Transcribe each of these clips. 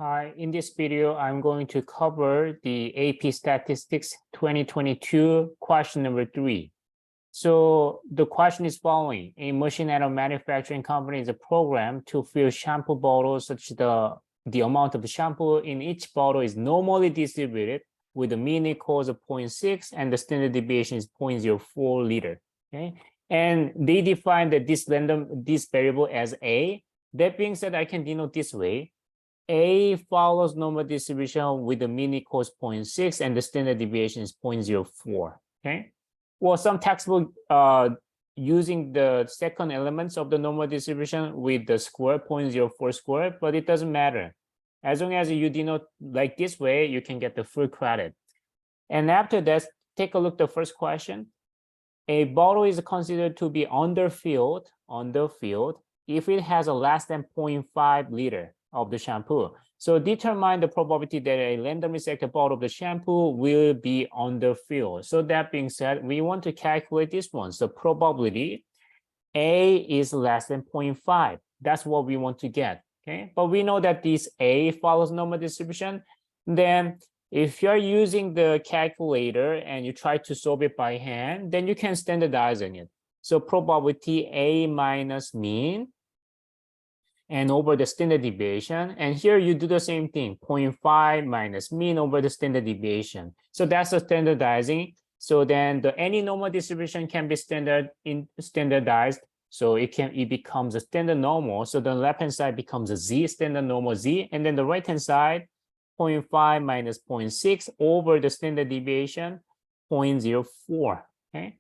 Hi, in this video, I'm going to cover the AP Statistics 2022 question number 3. So the question is following. A machine at a manufacturing company is a program to fill shampoo bottles such the amount of the shampoo in each bottle is normally distributed with the mean equals of 0.6 and the standard deviation is 0.04 liter. Okay. And they define that this variable as A. That being said, I can denote this way. A follows normal distribution with the mean equals 0.6 and the standard deviation is 0.04. Okay. Well, some textbook using the second elements of the normal distribution with the square 0.04 square, but it doesn't matter. As long as you denote like this way, you can get the full credit. And after that, take a look at the first question. A bottle is considered to be underfilled if it has a less than 0.5 liter of the shampoo. So determine the probability that a randomly selected bottle of the shampoo will be underfilled. So that being said, we want to calculate this one. So probability A is less than 0.5. That's what we want to get. Okay, but we know that this A follows normal distribution. Then if you're using the calculator and you try to solve it by hand, then you can standardize on it. So probability A minus mean and over the standard deviation. And here you do the same thing, 0.5 minus mean over the standard deviation. So that's the standardizing. So then any normal distribution can be standardized. So it becomes a standard normal. So the left-hand side becomes a Z, standard normal Z. And then the right-hand side, 0.5 minus 0.6 over the standard deviation, 0.04. Okay.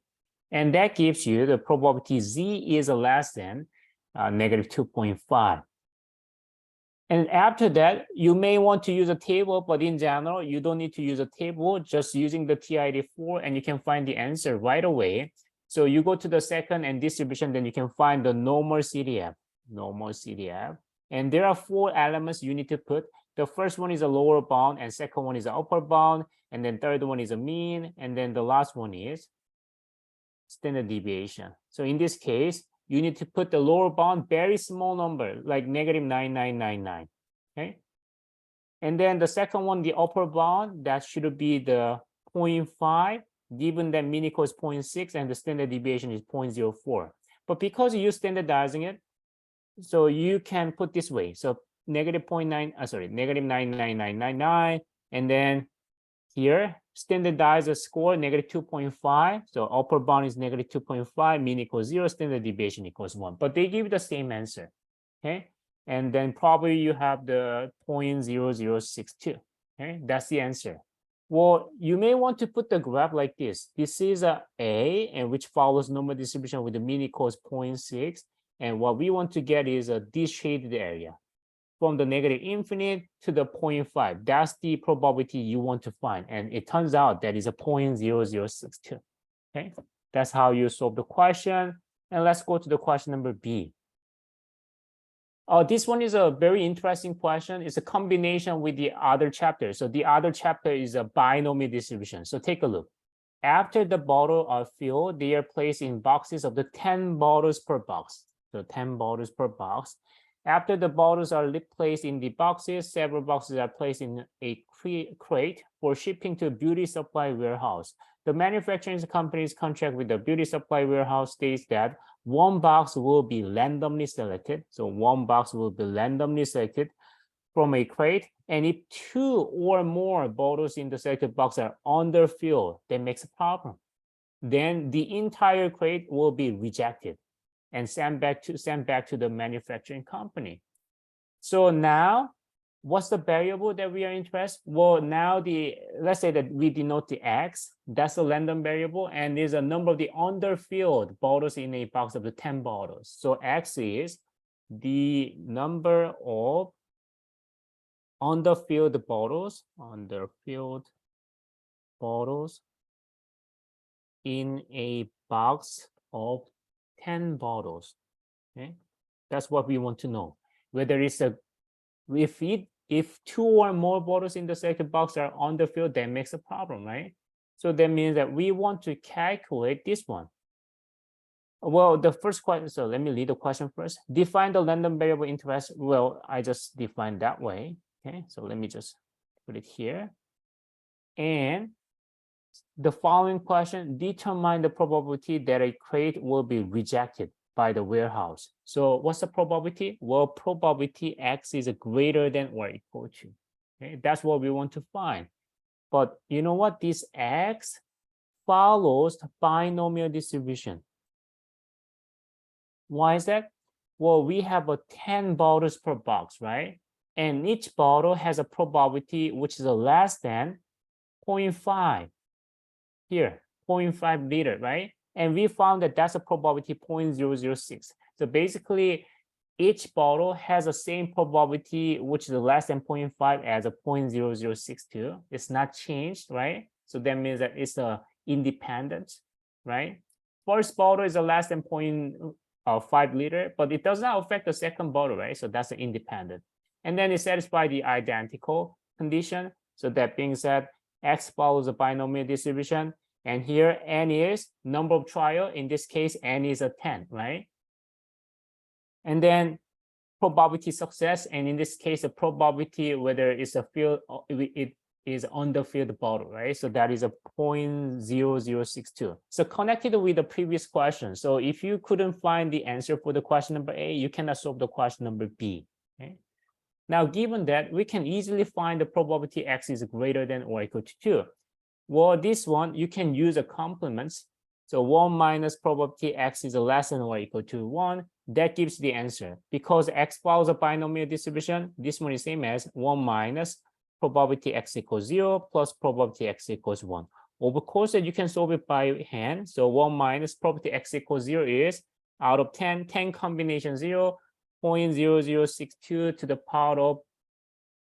And that gives you the probability Z is less than negative 2.5. And after that, you may want to use a table, but in general, you don't need to use a table, just using the TID4, and you can find the answer right away. So you go to the second and distribution, then you can find the normal CDF, And there are 4 elements you need to put. The first one is a lower bound, and second one is an upper bound, and then third one is a mean, and then the last one is standard deviation. So in this case, you need to put the lower bound very small number, like negative 9999. Okay. And then the second one, the upper bound, that should be the 0.5, given that mean equals 0.6 and the standard deviation is 0.04. But because you're standardizing it, so you can put this way. So negative 99999, and then here standardize the score negative 2.5. So upper bound is negative 2.5, mean equals 0, standard deviation equals 1. But they give the same answer. Okay. And then probably you have the 0.0062. Okay, that's the answer. Well, you may want to put the graph like this. This is a A, and which follows normal distribution with the mean equals 0.6. And what we want to get is this shaded area from the negative infinite to the 0.5. That's the probability you want to find. And it turns out that is a 0.0062. Okay, that's how you solve the question. And let's go to the question number B. This one is a very interesting question. It's a combination with the other chapter. So the other chapter is a binomial distribution. So take a look. After the bottle are filled, they are placed in boxes of the 10 bottles per box. So 10 bottles per box. After the bottles are placed in the boxes, several boxes are placed in a crate for shipping to a beauty supply warehouse. The manufacturing company's contract with the beauty supply warehouse states that one box will be randomly selected. So one box will be randomly selected from a crate. And if 2 or more bottles in the selected box are underfilled, that makes a problem. Then the entire crate will be rejected and sent back to the manufacturing company. So now, what's the variable that we are interested? Well, now let's say that we denote the X, that's a random variable, and there's a number of the underfilled bottles in a box of the 10 bottles. So X is the number of underfilled bottles in a box of 10 bottles. Okay, that's what we want to know. Whether it's if 2 or more bottles in the second box are underfilled, that makes a problem, right? So that means that we want to calculate this one. Well, the first question, so let me read the question first. Define the random variable interest. Well, I just defined that way. Okay, so let me just put it here. And the following question, determine the probability that a crate will be rejected by the warehouse. So what's the probability? Well, probability X is greater than or equal to. Okay, that's what we want to find. But you know what? This X follows the binomial distribution. Why is that? Well, we have 10 bottles per box, right? And each bottle has a probability which is less than 0.5. Here, 0.5 liter, right? And we found that that's a probability 0.006. So basically, each bottle has the same probability, which is less than 0.5 as a 0.0062. It's not changed, right? So that means that it's independent, right? First bottle is less than 0.5 liter, but it does not affect the second bottle, right? So that's independent. And then it satisfies the identical condition. So that being said, X follows a binomial distribution. And here, N is number of trial. In this case, N is 10, right? And then probability success. And in this case, the probability whether it's a field, it is underfilled bottle, right? So that is a 0.0062. So connected with the previous question. So if you couldn't find the answer for the question number A, you cannot solve the question number B. Okay? Now, given that, we can easily find the probability X is greater than or equal to 2. Well, this one, you can use a complements. So 1 minus probability X is less than or equal to 1. That gives the answer. Because X follows a binomial distribution, this one is same as 1 minus probability X equals 0 plus probability X equals 1. Of course, you can solve it by hand. So 1 minus probability X equals 0 is out of 10, 10 combination 0, 0.0062 to the power of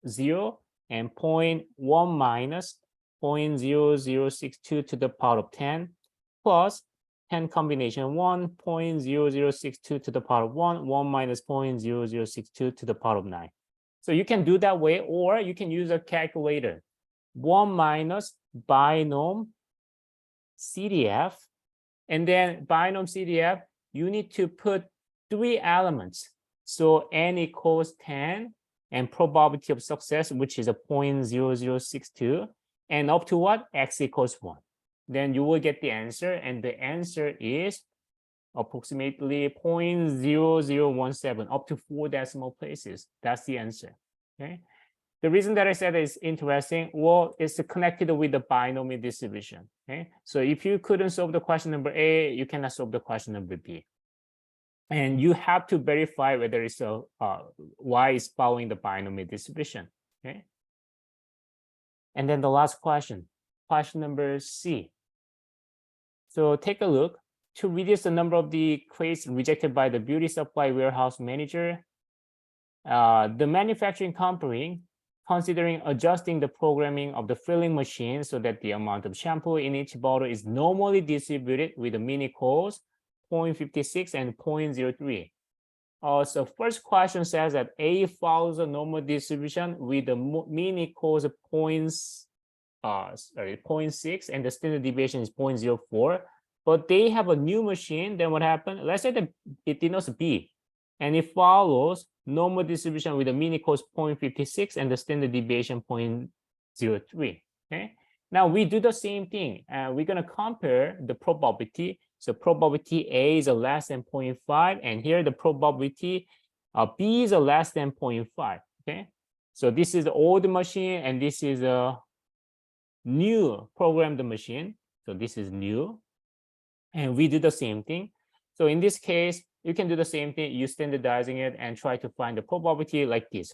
0, and 0.1 minus 0.0062 to the power of 10 plus 10 combination 1, 0.0062 to the power of 1, 1 minus 0.0062 to the power of 9. So you can do that way, or you can use a calculator. 1 minus binom CDF, and then binom CDF, you need to put 3 elements. So N equals 10 and probability of success, which is a 0.0062, and up to what? X equals 1. Then you will get the answer, and the answer is approximately 0.0017, up to 4 decimal places. That's the answer. Okay. The reason that I said is interesting, well, it's connected with the binomial distribution. Okay. So if you couldn't solve the question number A, you cannot solve the question number B. And you have to verify whether it's Y is following the binomial distribution. Okay. And then the last question, question number C. So take a look. To reduce the number of the crates rejected by the beauty supply warehouse manager, the manufacturing company, considering adjusting the programming of the filling machine so that the amount of shampoo in each bottle is normally distributed with the mini codes 0.56 and 0.03. So first question says that A follows a normal distribution with the mini codes 0.6 and the standard deviation is 0.04. But they have a new machine, then what happened? Let's say that it denotes B, and it follows normal distribution with the mini codes 0.56 and the standard deviation 0.03. Okay. Now we do the same thing. We're going to compare the probability. So probability A is less than 0.5, and here the probability B is less than 0.5. Okay. So this is the old machine, and this is a new programmed machine. So this is new. And we do the same thing. So in this case, you can do the same thing, you standardizing it and try to find the probability like this.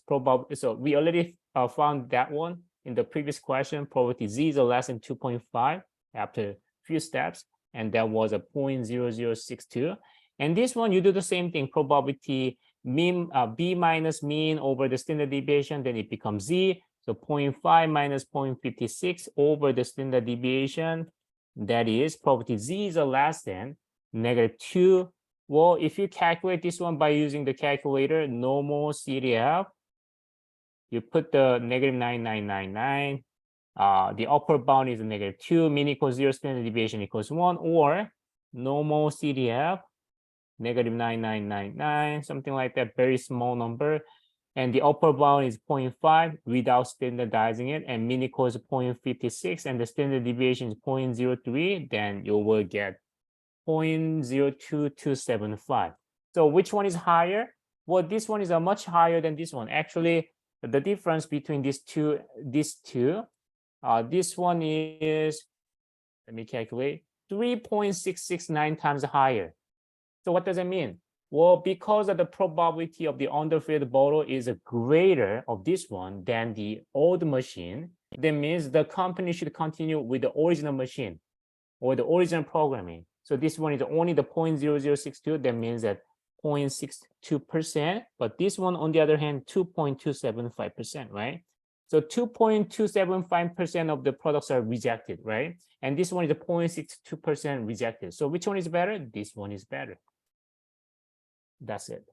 So we already found that one in the previous question. Probability Z is less than 2.5 after a few steps, and that was a 0.0062. And this one, you do the same thing, probability mean, B minus mean over the standard deviation, then it becomes Z. So 0.5 minus 0.56 over the standard deviation. That is probability Z is less than -2. Well, if you calculate this one by using the calculator, normal CDF, you put the -9999. The upper bound is -2, mean equals 0, standard deviation equals 1, or normal CDF, -9999, something like that, very small number. and the upper bound is 0.5 without standardizing it, and mini code is 0.56, and the standard deviation is 0.03, then you will get 0.02275. So which one is higher? Well, this one is a much higher than this one. Actually, the difference between these two, this one is, let me calculate, 3.669 times higher. So what does it mean? Well, because of the probability of the underfield bottle is greater of this one than the old machine, that means the company should continue with the original machine or the original programming. So this one is only the 0.0062. That means that 0.62%, but this one, on the other hand, 2.275%, right? So 2.275% of the products are rejected, right? And this one is a 0.62% rejected. So which one is better? This one is better. That's it.